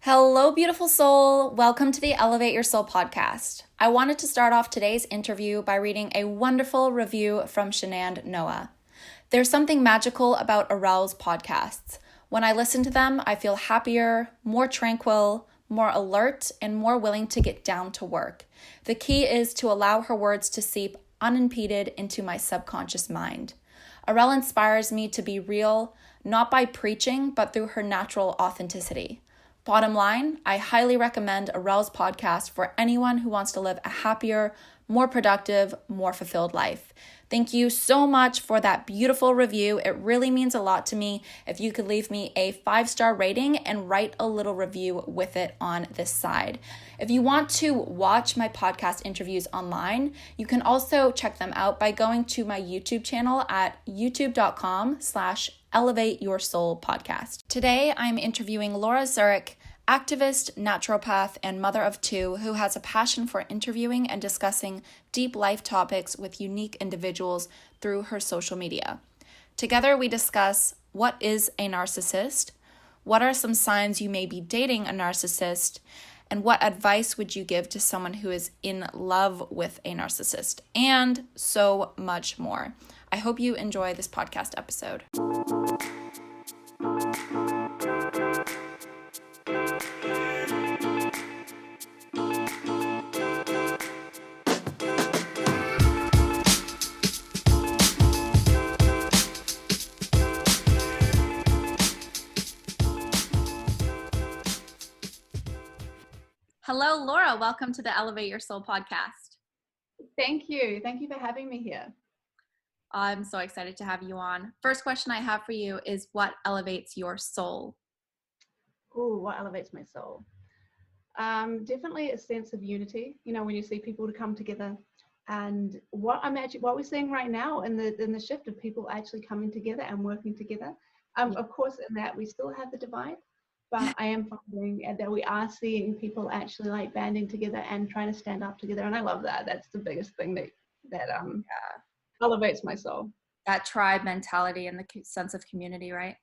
Hello, beautiful soul. Welcome to the Elevate Your Soul podcast. I wanted to start off today's interview by reading a wonderful review from Shanand Noah. There's something magical about Arel's podcasts. When I listen to them, I feel happier, more tranquil, more alert, and more willing to get down to work. The key is to allow her words to seep unimpeded into my subconscious mind. Arel inspires me to be real, not by preaching, but through her natural authenticity. Bottom line, I highly recommend Arel's podcast for anyone who wants to live a happier, more productive, more fulfilled life. Thank you so much for that beautiful review. It really means a lot to me if you could leave me a 5-star rating and write a little review with it on this side. If you want to watch my podcast interviews online, you can also check them out by going to my YouTube channel at youtube.com/Elevate Your Soul podcast. Today, I'm interviewing Laura Srzic, activist, naturopath, and mother of 2 who has a passion for interviewing and discussing deep life topics with unique individuals through her social media. Together, we discuss what is a narcissist, what are some signs you may be dating a narcissist, and what advice would you give to someone who is in love with a narcissist, and so much more. I hope you enjoy this podcast episode. Hello, Laura. Welcome to the Elevate Your Soul podcast. Thank you. Thank you for having me here. I'm so excited to have you on. First question I have for you is, what elevates your soul? Oh, what elevates my soul? Definitely a sense of unity. You know, when you see people to come together, and what we're seeing right now in the shift of people actually coming together and working together. Of course, in that we still have the divide, but I am finding that we are seeing people actually like banding together and trying to stand up together, and I love that. That's the biggest thing that elevates my soul. That tribe mentality and the sense of community, right?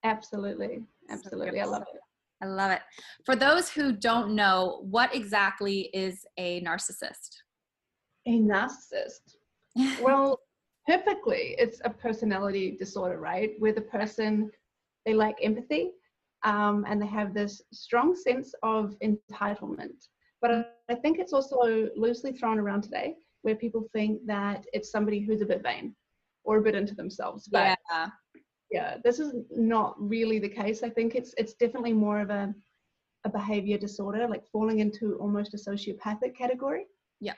Absolutely. I love it. I love it. For those who don't know, what exactly is a narcissist? A narcissist. Well, typically it's a personality disorder, right? Where the person, they lack empathy, and they have this strong sense of entitlement. But I think it's also loosely thrown around today, where people think that it's somebody who's a bit vain or a bit into themselves. But yeah, this is not really the case. I think it's definitely more of a behavior disorder, like falling into almost a sociopathic category. Yeah.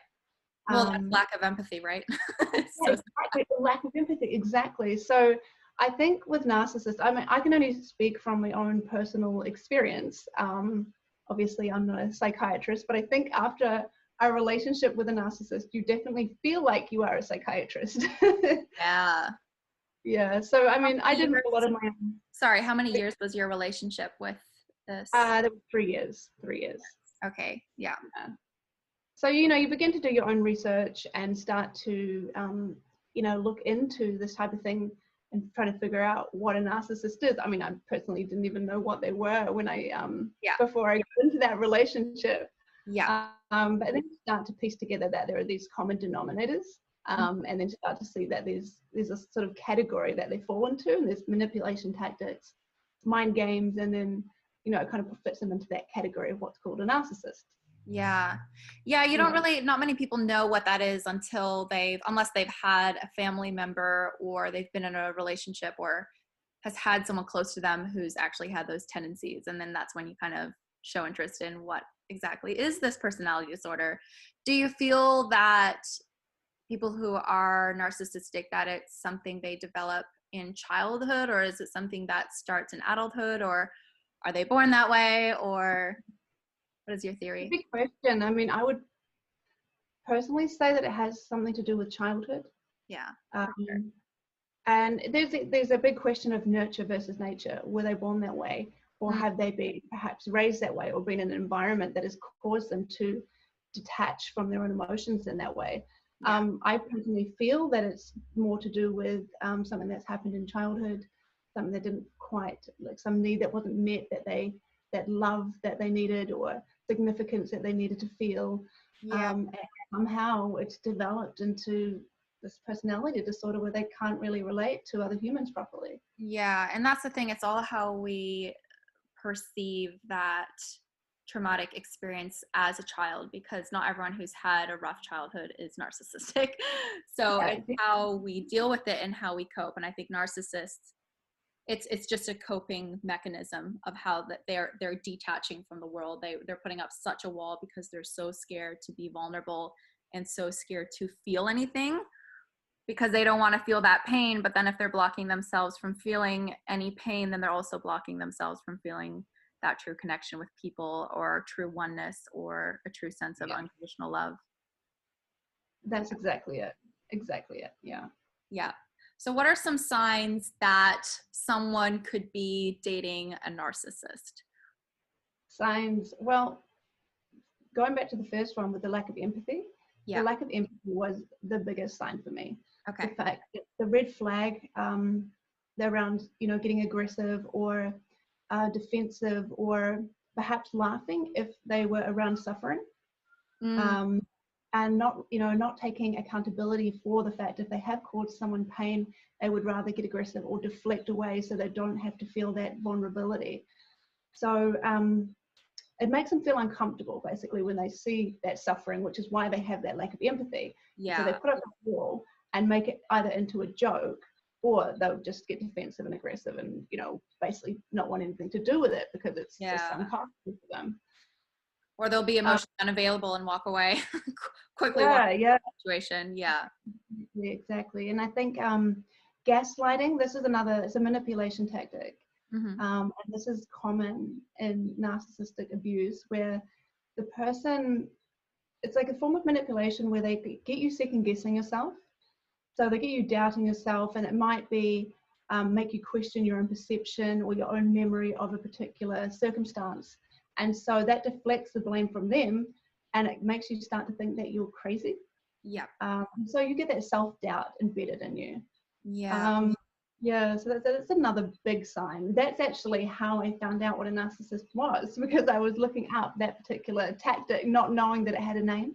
Well, that's lack of empathy, right? Exactly, lack of empathy, exactly. So I think with narcissists, I mean, I can only speak from my own personal experience. Obviously, I'm not a psychiatrist, but I think after a relationship with a narcissist, you definitely feel like you are a psychiatrist. Yeah. Yeah. So, I mean, I did a lot of my own. Sorry, how many years was your relationship with this? There were 3 years. 3 years. Okay. Yeah. So, you know, you begin to do your own research and start to, look into this type of thing and try to figure out what a narcissist is. I mean, I personally didn't even know what they were when before I got into that relationship. Yeah. But then you start to piece together that there are these common denominators, and then start to see that there's a sort of category that they fall into, and there's manipulation tactics, mind games, and then, you know, it kind of fits them into that category of what's called a narcissist. Yeah. You don't really, not many people know what that is unless they've had a family member or they've been in a relationship or has had someone close to them who's actually had those tendencies. And then that's when you kind of show interest in what exactly is this personality disorder. Do you feel that people who are narcissistic, that it's something they develop in childhood, or is it something that starts in adulthood, or are they born that way, or what is your theory? Big question. I mean, I would personally say that it has something to do with childhood. Yeah. Sure. And there's a big question of nurture versus nature. Were they born that way, or have they been perhaps raised that way, or been in an environment that has caused them to detach from their own emotions in that way? Yeah. I personally feel that it's more to do with something that's happened in childhood, something that didn't quite, like some need that wasn't met, that they that love that they needed or significance that they needed to feel. And somehow it's developed into this personality disorder where they can't really relate to other humans properly. Yeah, and that's the thing. It's all how we perceive that traumatic experience as a child, because not everyone who's had a rough childhood is narcissistic. So it's how we deal with it and how we cope. And I think narcissists, it's just a coping mechanism of how that they're detaching from the world. They're putting up such a wall because they're so scared to be vulnerable and so scared to feel anything, because they don't want to feel that pain. But then if they're blocking themselves from feeling any pain, then they're also blocking themselves from feeling that true connection with people, or true oneness, or a true sense of unconditional love. That's exactly it. Exactly it. Yeah. Yeah. So what are some signs that someone could be dating a narcissist? Signs, well, going back to the first one with the lack of empathy, the lack of empathy was the biggest sign for me. Okay. The fact that the red flag, around, getting aggressive or defensive, or perhaps laughing if they were around suffering. And not taking accountability for the fact if they have caused someone pain, they would rather get aggressive or deflect away so they don't have to feel that vulnerability. So it makes them feel uncomfortable, basically, when they see that suffering, which is why they have that lack of empathy. So they put up a wall and make it either into a joke, or they'll just get defensive and aggressive and, basically not want anything to do with it because it's just uncomfortable for them. Or they'll be emotionally unavailable and walk away quickly. Situation. Yeah, exactly. And I think gaslighting, it's a manipulation tactic. And this is common in narcissistic abuse, where the person, it's like a form of manipulation where they get you second guessing yourself. So they get you doubting yourself, and it might be make you question your own perception or your own memory of a particular circumstance. And so that deflects the blame from them, and it makes you start to think that you're crazy. Yeah. So you get that self-doubt embedded in you. Yeah. So that's another big sign. That's actually how I found out what a narcissist was, because I was looking up that particular tactic, not knowing that it had a name.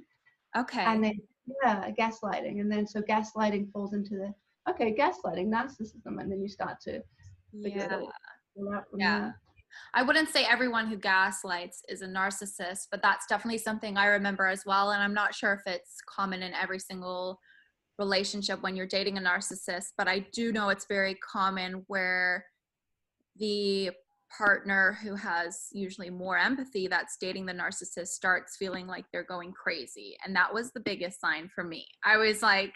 Okay. And then, gaslighting. And then so gaslighting falls into gaslighting, narcissism, and then you start to figure it all out from there. I wouldn't say everyone who gaslights is a narcissist, but that's definitely something I remember as well. And I'm not sure if it's common in every single relationship when you're dating a narcissist, but I do know it's very common where the partner who has usually more empathy that's dating the narcissist starts feeling like they're going crazy. And that was the biggest sign for me. I was like,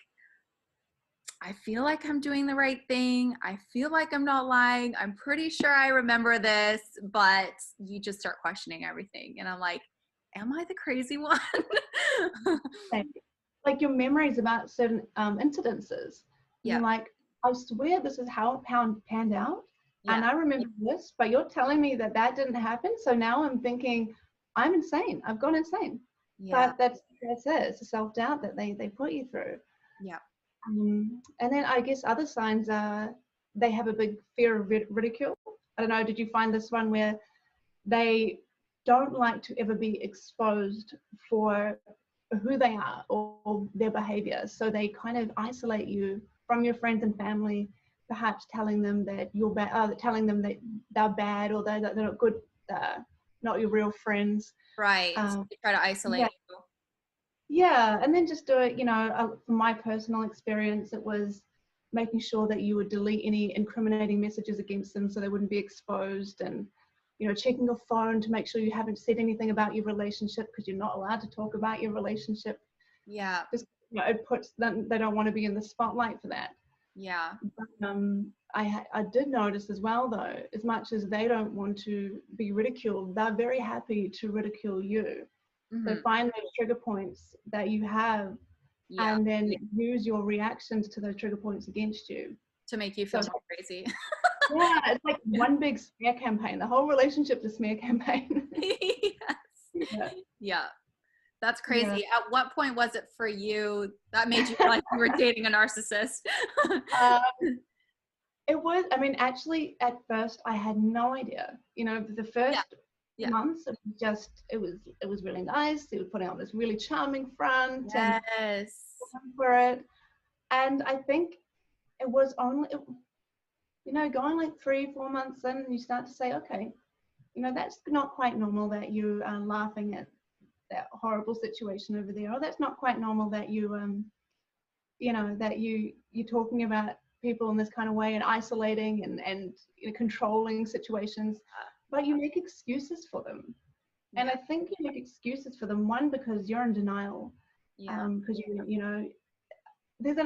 I feel like I'm doing the right thing. I feel like I'm not lying. I'm pretty sure I remember this, but you just start questioning everything. And I'm like, am I the crazy one? Like your memories about certain incidences. You're like, I swear this is how it panned out. And I remember this, but you're telling me that didn't happen. So now I'm thinking, I'm insane. I've gone insane. But that's it. It's a self-doubt that they put you through. Yeah. And then I guess other signs are they have a big fear of ridicule. I don't know, did you find this one where they don't like to ever be exposed for who they are or their behavior? So they kind of isolate you from your friends and family, perhaps telling them that you're bad, telling them that they're bad or they're not good, not your real friends. Right. So they try to isolate you. Yeah, and then just do it, from my personal experience, it was making sure that you would delete any incriminating messages against them so they wouldn't be exposed, and, checking your phone to make sure you haven't said anything about your relationship, because you're not allowed to talk about your relationship. Yeah. Just, it puts them, they don't want to be in the spotlight for that. Yeah. But, I did notice as well, though, as much as they don't want to be ridiculed, they're very happy to ridicule you. So find those trigger points that you have and then use your reactions to those trigger points against you. To make you feel more crazy. Yeah, it's like one big smear campaign. The whole relationship's a smear campaign. Yes. Yeah. That's crazy. Yeah. At what point was it for you that made you feel like you were dating a narcissist? It was, actually, at first, I had no idea. The first months, it was really nice. He was putting on this really charming front and for it. And I think it was only, going like 3-4 months in, you start to say, okay, that's not quite normal that you are laughing at that horrible situation over there, or that's not quite normal that you, that you're talking about people in this kind of way and isolating and controlling situations, but you make excuses for them. And I think you make excuses for them, one, because you're in denial, because there's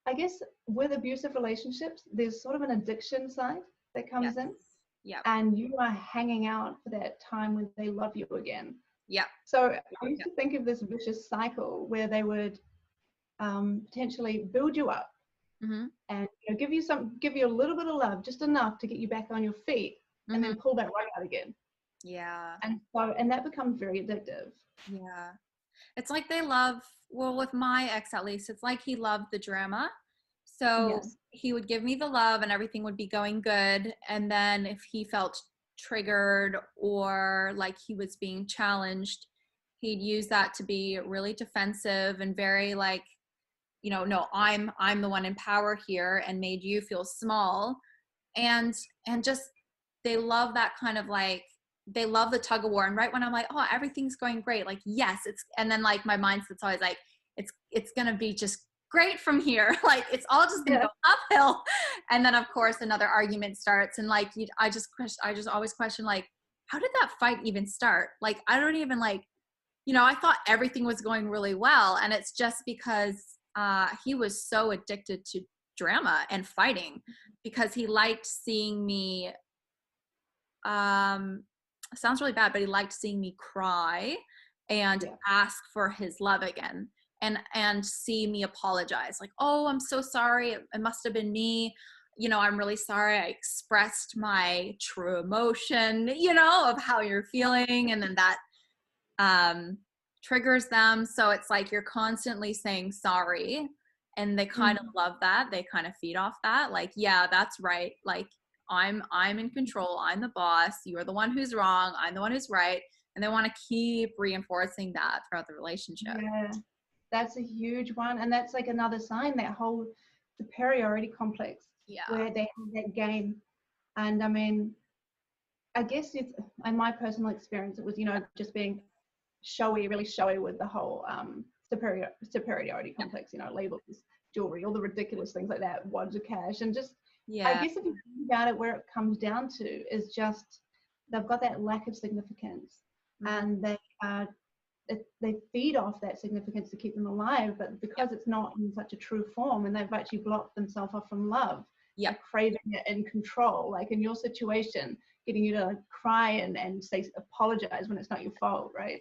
I guess with abusive relationships, there's sort of an addiction side that comes in. Yeah. And you are hanging out for that time when they love you again. Yeah. So I used to think of this vicious cycle where they would potentially build you up and give you a little bit of love, just enough to get you back on your feet, and then pull that right out again. Yeah. And that becomes very addictive. Yeah. It's like they love, well, with my ex at least, it's like he loved the drama. So he would give me the love and everything would be going good. And then if he felt triggered or like he was being challenged, he'd use that to be really defensive and very like, no, I'm the one in power here, and made you feel small. And just, they love that kind of like, they love the tug of war. And right when I'm like, oh, everything's going great, like, yes, and then like my mindset's always like, it's going to be just great from here. Like, it's all just going to go uphill. And then of course another argument starts. And like, I just always question, like, how did that fight even start? Like, I don't even like, I thought everything was going really well. And it's just because he was so addicted to drama and fighting, because he liked seeing me, sounds really bad, but he liked seeing me cry and ask for his love again, and see me apologize, like, oh, I'm so sorry, it must have been me, I'm really sorry, I expressed my true emotion, of how you're feeling. And then that triggers them. So it's like you're constantly saying sorry, and they kind of love that. They kind of feed off that, like, yeah, that's right, like, I'm in control, I'm the boss, you're the one who's wrong, I'm the one who's right. And they want to keep reinforcing that throughout the relationship. Yeah, that's a huge one. And that's like another sign, that whole superiority complex, where they have that game. And I mean, I guess it's, in my personal experience, it was, just being really showy with the whole superiority complex, labels, jewelry, all the ridiculous things like that, wads of cash, and just, I guess if you think about it, where it comes down to is just they've got that lack of significance, and they feed off that significance to keep them alive. But because it's not in such a true form, and they've actually blocked themselves off from love, they're craving it in control. Like in your situation, getting you to like cry and say apologize when it's not your fault, right?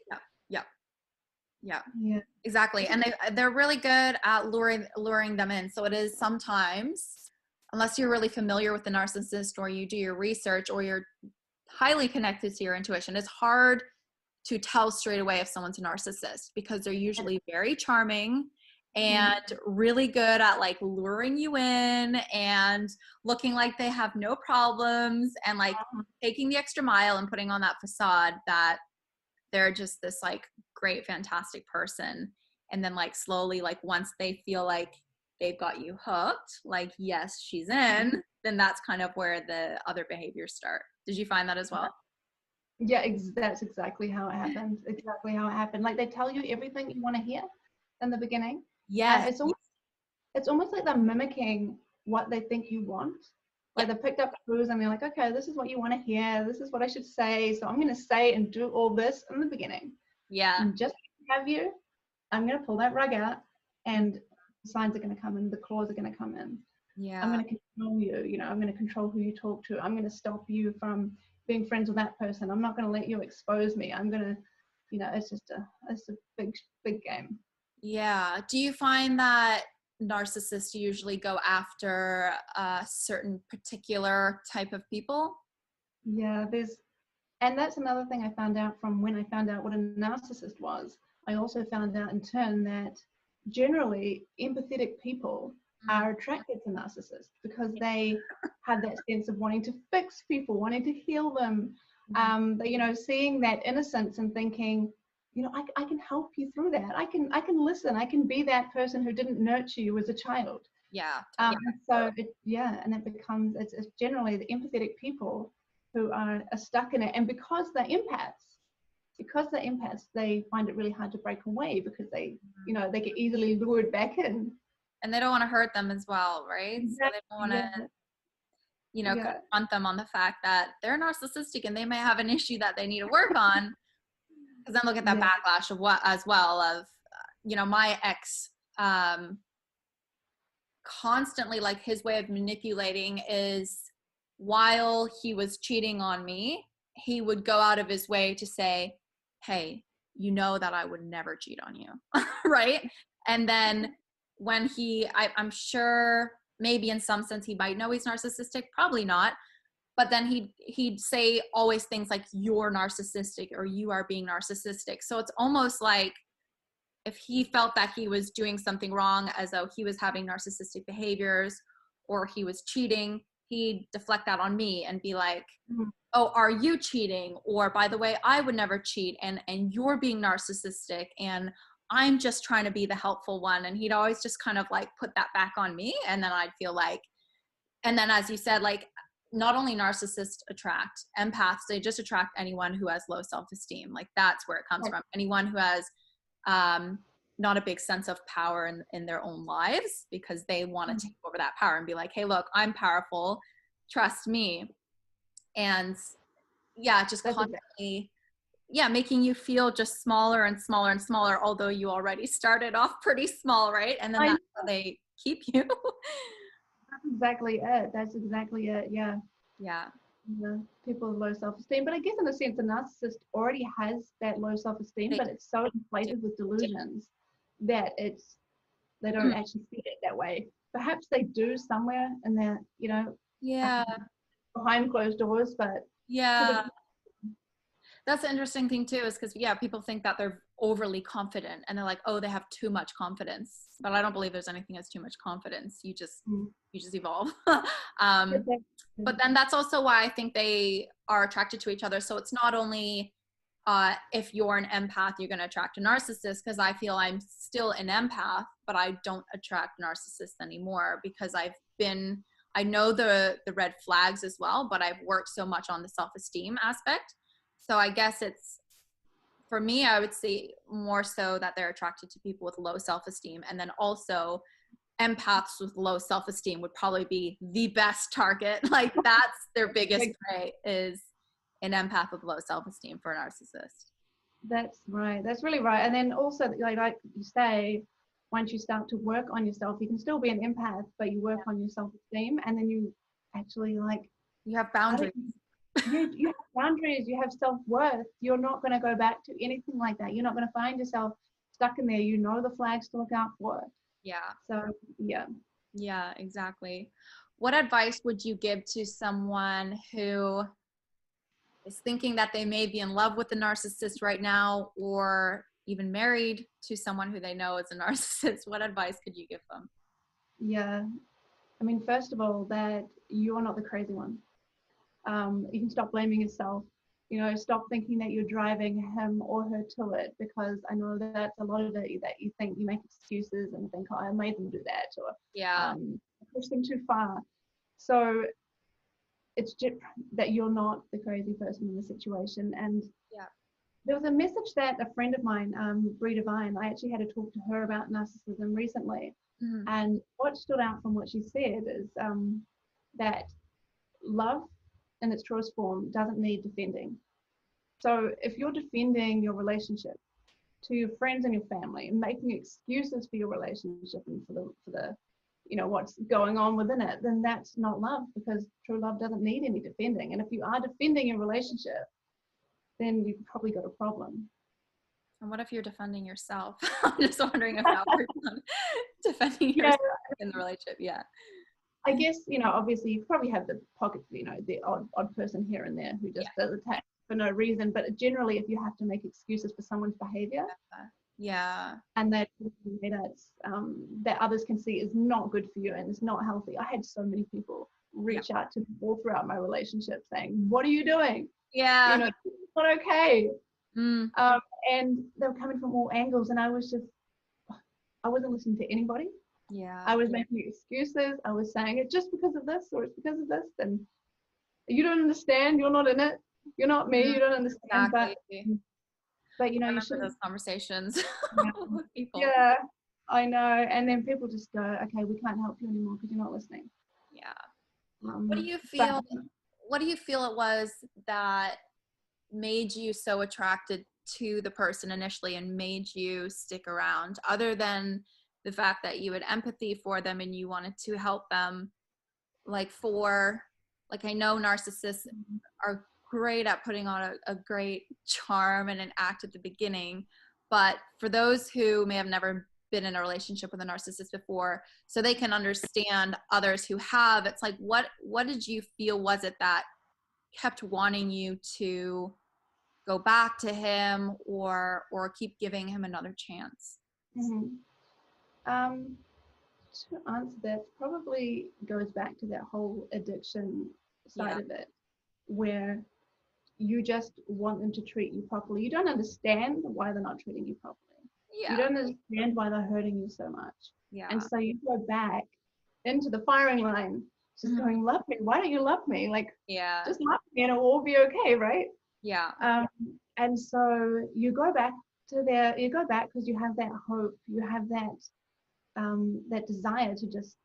Yeah, exactly. And they're really good at luring them in. So it is sometimes, unless you're really familiar with the narcissist, or you do your research, or you're highly connected to your intuition, it's hard to tell straight away if someone's a narcissist, because they're usually very charming and really good at like luring you in and looking like they have no problems, and like taking the extra mile and putting on that facade that they're just this like great, fantastic person. And then like slowly, like once they feel like they've got you hooked, like, yes, she's in, then that's kind of where the other behaviors start. Did you find that as well? Yeah, that's exactly how it happened. Like, they tell you everything you want to hear in the beginning. Yes. It's almost like they're mimicking what they think you want. Like they picked up clues and they're like, okay, this is what you want to hear. This is what I should say. So I'm going to say and do all this in the beginning. Yeah. And just to have you, I'm going to pull that rug out, and the signs are going to come in. The claws are going to come in. Yeah. I'm going to control you. I'm going to control who you talk to. I'm going to stop you from being friends with that person. I'm not going to let you expose me. I'm going to, it's a big game. Yeah. Do you find that narcissists usually go after a certain particular type of people? Yeah, and that's another thing I found out from when I found out what a narcissist was. I also found out in turn that generally empathetic people are attracted to narcissists, because they have that sense of wanting to fix people, wanting to heal them, But, you know, seeing that innocence and thinking, you know, I can help you through that. I can listen. I can be that person who didn't nurture you as a child. Yeah. So and it becomes, it's generally the empathetic people who are stuck in it. And because they're empaths, they find it really hard to break away because they, you know, they get easily lured back in. And they don't want to hurt them as well, right? So they don't want to, you know, confront them on the fact that they're narcissistic and they may have an issue that they need to work on. Because then look at that backlash of what as well of, you know, my ex constantly, like, his way of manipulating is while he was cheating on me, he would go out of his way to say, hey, you know that I would never cheat on you. Right. And then when I'm sure maybe in some sense he might know he's narcissistic, probably not. But then he'd say always things like, you're narcissistic or you are being narcissistic. So it's almost like if he felt that he was doing something wrong, as though he was having narcissistic behaviors or he was cheating, he'd deflect that on me and be like, oh, are you cheating? Or, by the way, I would never cheat and you're being narcissistic and I'm just trying to be the helpful one. And he'd always just kind of like put that back on me. And then I'd feel like, and then as you said, like, not only narcissists attract empaths, they just attract anyone who has low self-esteem. Like, that's where it comes from. Anyone who has not a big sense of power in their own lives, because they want to take over that power and be like, hey, look, I'm powerful, trust me. And just constantly making you feel just smaller and smaller and smaller, although you already started off pretty small, right? And then that's how they keep you. That's exactly it. Yeah. People with low self-esteem. But I guess in a sense, a narcissist already has that low self-esteem, but it's so inflated with delusions that they don't actually see it that way. Perhaps they do somewhere in their, you know, behind closed doors, but that's the interesting thing too, is because people think that they're overly confident and they're like, oh, they have too much confidence. But I don't believe there's anything as too much confidence. You just evolve. But then that's also why I think they are attracted to each other. So it's not only if you're an empath, you're going to attract a narcissist, because I feel I'm still an empath, but I don't attract narcissists anymore because I know the red flags as well, but I've worked so much on the self-esteem aspect. So I guess it's, for me, I would say more so that they're attracted to people with low self-esteem. And then also empaths with low self-esteem would probably be the best target. Like, that's their biggest prey, is an empath with low self-esteem for a narcissist. That's right. That's really right. And then also, like you say, once you start to work on yourself, you can still be an empath, but you work on your self-esteem, and then you actually you have boundaries. You have boundaries, you have self-worth. You're not going to go back to anything like that. You're not going to find yourself stuck in there. You know the flags to look out for. So exactly. What advice would you give to someone who is thinking that they may be in love with a narcissist right now, or even married to someone who they know is a narcissist? What advice could you give them? I mean, first of all, that you're not the crazy one. You can stop blaming yourself. You know, stop thinking that you're driving him or her to it, because I know that's a lot of it, that you think you make excuses and think, oh, I made them do that, or push them too far. So it's just that you're not the crazy person in the situation. And there was a message that a friend of mine, Bree Devine, I actually had to talk to her about narcissism recently. And what stood out from what she said is that love in its truest form doesn't need defending. So if you're defending your relationship to your friends and your family and making excuses for your relationship and for the you know, what's going on within it, then that's not love, because true love doesn't need any defending. And if you are defending your relationship, then you've probably got a problem. And what if you're defending yourself? I'm just wondering if that works on defending yourself in the relationship. I guess, you know, obviously you probably have the pocket, you know, the odd person here and there who just does attack for no reason. But generally, if you have to make excuses for someone's behavior, and that that others can see is not good for you and it's not healthy. I had so many people reach out to me all throughout my relationship saying, "What are you doing? Yeah. You know, it's not okay. Mm. And they were coming from all angles, and I wasn't listening to anybody. Yeah. I was making excuses. I was saying it just because of this, or it's because of this. And you don't understand. You're not in it. You're not me. You don't understand. Exactly. But you know, I you remember shouldn't. those conversations Yeah, with people. yeah, I know. And then people just go, okay, we can't help you anymore because you're not listening. Yeah. What do Um, you but feel? What do you feel it was that made you so attracted to the person initially and made you stick around, other than the fact that you had empathy for them and you wanted to help them? Like I know narcissists are great at putting on a great charm and an act at the beginning, but for those who may have never been in a relationship with a narcissist before, so they can understand others who have, it's like, what did you feel was it that kept wanting you to go back to him or keep giving him another chance? mhm. um, to answer that, probably goes back to that whole addiction side Yeah. of it, where you just want them to treat you properly. You don't understand why they're not treating you properly. You Yeah. don't understand why they're hurting you so much. And Yeah. so you go back into the firing line, just Mhm. going, love me. Why don't you love me? Like, Yeah. just love me and it'll all be okay, right? Yeah. And so you go back because you have that hope, you have that desire to just,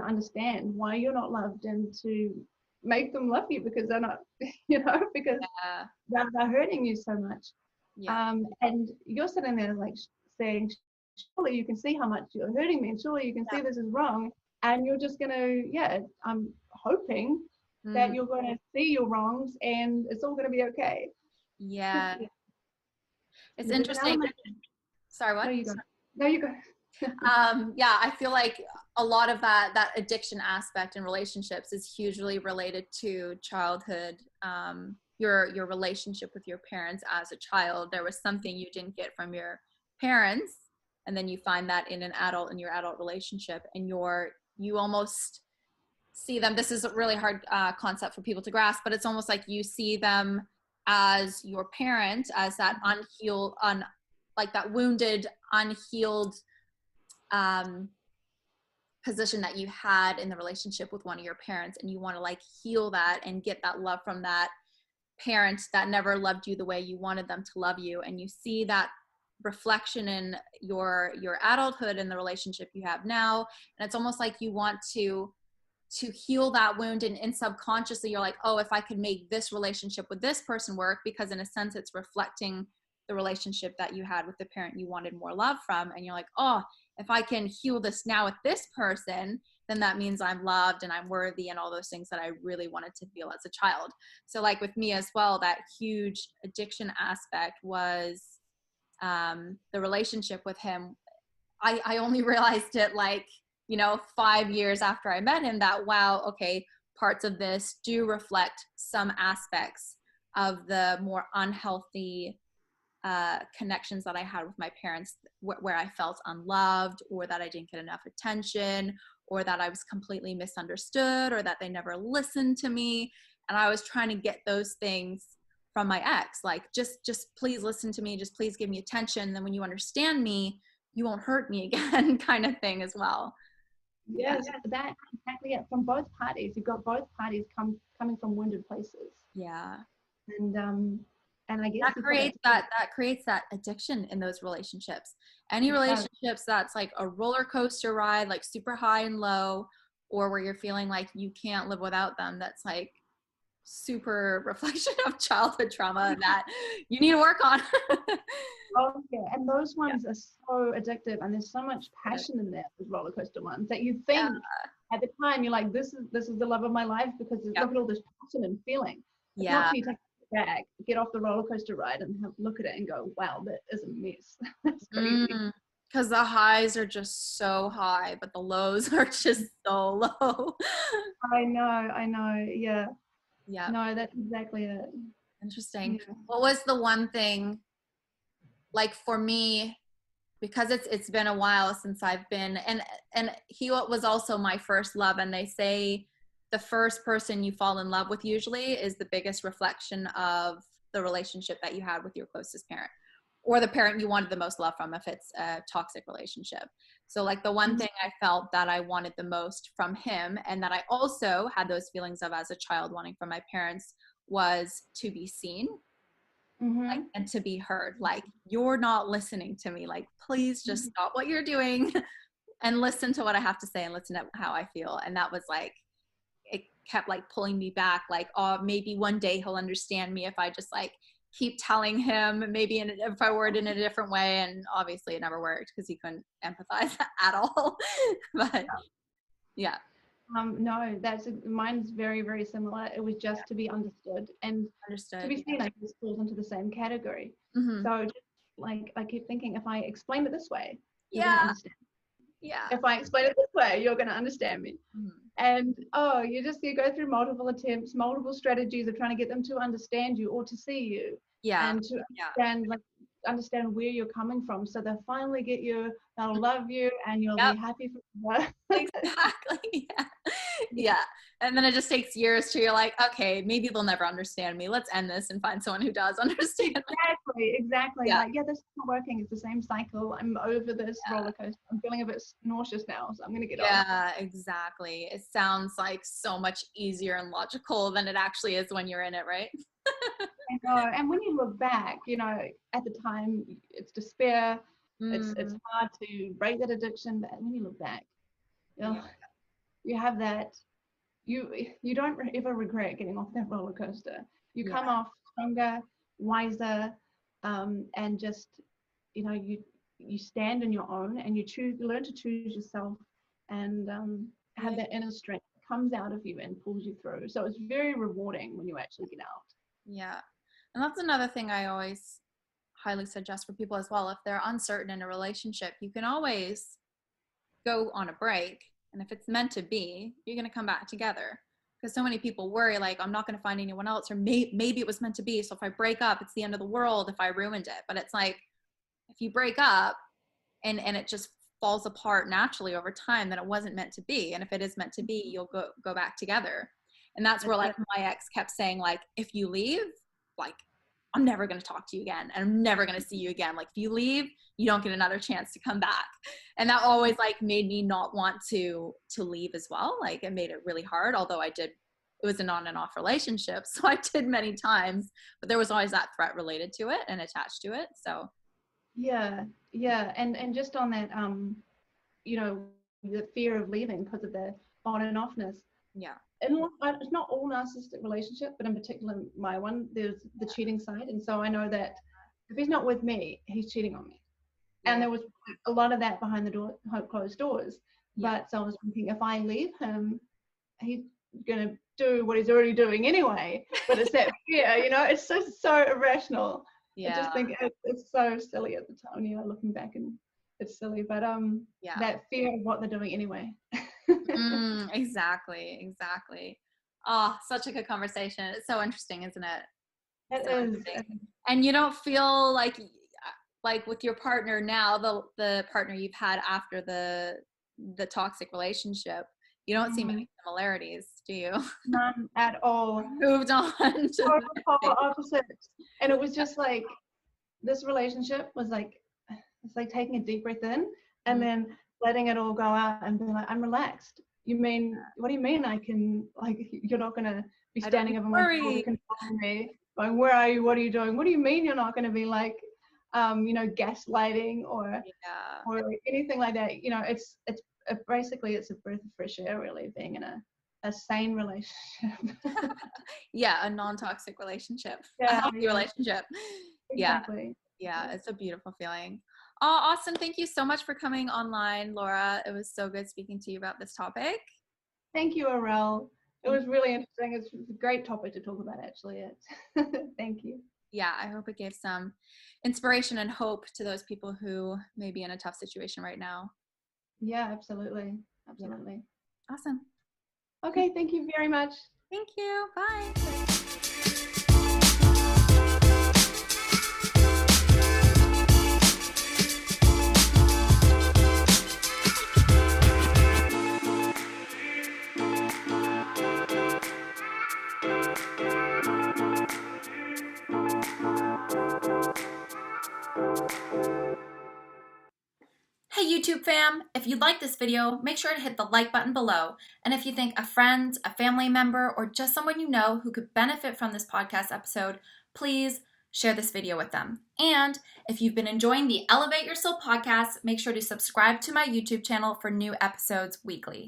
understand why you're not loved and to make them love you because they're not, because Yeah. they're hurting you so much. Yeah. And you're sitting there like saying, surely you can see how much you're hurting me, and surely you can see this is wrong. And you're just gonna, I'm hoping that Mm. you're gonna see your wrongs and it's all gonna be okay. Yeah. It's There's an interesting. element. Sorry, No, what? you go. No, you go. Yeah, I feel like a lot of that addiction aspect in relationships is hugely related to childhood. Your relationship with your parents as a child. There was something you didn't get from your parents, and then you find that in your adult relationship, and you almost see them. This is a really hard concept for people to grasp, but it's almost like you see them as your parent, as that unhealed, like that wounded, unhealed um, position that you had in the relationship with one of your parents, and you want to like heal that and get that love from that parent that never loved you the way you wanted them to love you. And you see that reflection in your adulthood and the relationship you have now, and it's almost like you want to heal that wound, and subconsciously you're like, oh, if I could make this relationship with this person work, because in a sense it's reflecting the relationship that you had with the parent you wanted more love from, and you're like, oh, if I can heal this now with this person, then that means I'm loved and I'm worthy and all those things that I really wanted to feel as a child. So like with me as well, that huge addiction aspect was the relationship with him. I only realized it like, 5 years after I met him, that, wow, okay, parts of this do reflect some aspects of the more unhealthy connections that I had with my parents, where I felt unloved, or that I didn't get enough attention, or that I was completely misunderstood, or that they never listened to me. And I was trying to get those things from my ex, like, just please listen to me, just please give me attention. And then when you understand me, you won't hurt me again, kind of thing as well. Yes, that exactly it. From both parties, you've got both parties coming from wounded places, Yeah. And I guess That creates that addiction in those relationships. Any relationships that's like a roller coaster ride, like super high and low, or where you're feeling like you can't live without them, that's like super reflection of childhood trauma that you need to work on. Oh yeah, and those ones are so addictive, and there's so much passion in there, those roller coaster ones, that you think at the time you're like, this is the love of my life, because look at all this passion and feeling. It's not until you take it back, get off the roller coaster ride, and look at it and go, wow, that is a mess. That's crazy. Because the highs are just so high, but the lows are just so low. I know, yeah. Yeah. No, that's exactly it. Interesting. Yeah. What was the one thing, like for me, because it's been a while since I've been, and he was also my first love, and they say the first person you fall in love with usually is the biggest reflection of the relationship that you had with your closest parent, or the parent you wanted the most love from if it's a toxic relationship. So like the one thing I felt that I wanted the most from him, and that I also had those feelings of as a child wanting from my parents, was to be seen. Like, and to be heard. Like, you're not listening to me. Like, please just stop what you're doing and listen to what I have to say and listen to how I feel. And that was like, it kept like pulling me back. Like, oh, maybe one day he'll understand me if I just like keep telling him, maybe if I word in a different way. And obviously it never worked because he couldn't empathize at all. But yeah. No, mine's very, very similar. It was just to be understood and to be seen. I just falls into the same category. So just, like, I keep thinking, if I explain it this way, you're gonna understand. If I explain it this way, you're gonna understand me. And you go through multiple attempts, multiple strategies of trying to get them to understand you or to see you. And to understand where you're coming from, so they'll finally get you, they'll love you, and you'll be happy forever. Exactly. Yeah. And then it just takes years to, you're like, okay, maybe they'll never understand me. Let's end this and find someone who does understand. Exactly. Like, this is not working. It's the same cycle. I'm over this roller coaster. I'm feeling a bit nauseous now, so I'm going to get off. Yeah, exactly. It sounds like so much easier and logical than it actually is when you're in it, right? I know. And when you look back, at the time, it's despair. It's hard to break that addiction. But when you look back, you have that. You don't ever regret getting off that roller coaster. You come off stronger, wiser, and just you stand on your own, and you learn to choose yourself, and have that inner strength that comes out of you and pulls you through. So it's very rewarding when you actually get out. Yeah. And that's another thing I always highly suggest for people as well. If they're uncertain in a relationship, you can always go on a break. And if it's meant to be, you're going to come back together. Because so many people worry, like, I'm not going to find anyone else, or maybe it was meant to be. So if I break up, it's the end of the world if I ruined it. But it's like, if you break up and it just falls apart naturally over time, then it wasn't meant to be. And if it is meant to be, you'll go back together. And that's where, like, my ex kept saying, like, if you leave, like, I'm never going to talk to you again, and I'm never going to see you again. Like, if you leave, you don't get another chance to come back. And that always, like, made me not want to leave as well. Like, it made it really hard, although it was an on and off relationship. So I did many times, but there was always that threat related to it and attached to it. So. Yeah. And just on that, the fear of leaving because of the on and offness. Yeah. And it's not all narcissistic relationship, but in particular my one, there's the cheating side. And so I know that if he's not with me, he's cheating on me. Yeah. And there was a lot of that behind the closed doors. Yeah. But so I was thinking, if I leave him, he's going to do what he's already doing anyway. But it's that fear, it's so irrational. Yeah. I just think it's so silly at the time, looking back, and it's silly. But that fear of what they're doing anyway. Exactly. Oh, such a good conversation. It's so interesting, isn't it? It is. And you don't feel like with your partner now, the partner you've had after the toxic relationship, you don't see many similarities, do you? None at all. Moved on to polar opposites. And it was just like, this relationship was like, it's like taking a deep breath in and then letting it all go out and being like, I'm relaxed. What do you mean I can, like, you're not going to be standing over my shoulder controlling me, going, where are you, what are you doing? What do you mean you're not going to be like, gaslighting or anything like that? It's basically, it's a breath of fresh air, really, being in a sane relationship. Yeah, a non-toxic relationship, a healthy relationship. Exactly. Yeah, it's a beautiful feeling. Oh, awesome. Thank you so much for coming online, Laura. It was so good speaking to you about this topic. Thank you, Aurel. It was really interesting. It's a great topic to talk about, actually. Thank you. Yeah, I hope it gave some inspiration and hope to those people who may be in a tough situation right now. Yeah, absolutely. Yeah. Awesome. Okay, thank you very much. Thank you. Bye. YouTube fam, if you like this video, make sure to hit the like button below. And if you think a friend, a family member, or just someone you know who could benefit from this podcast episode, please share this video with them. And if you've been enjoying the Elevate Your Soul podcast, make sure to subscribe to my YouTube channel for new episodes weekly.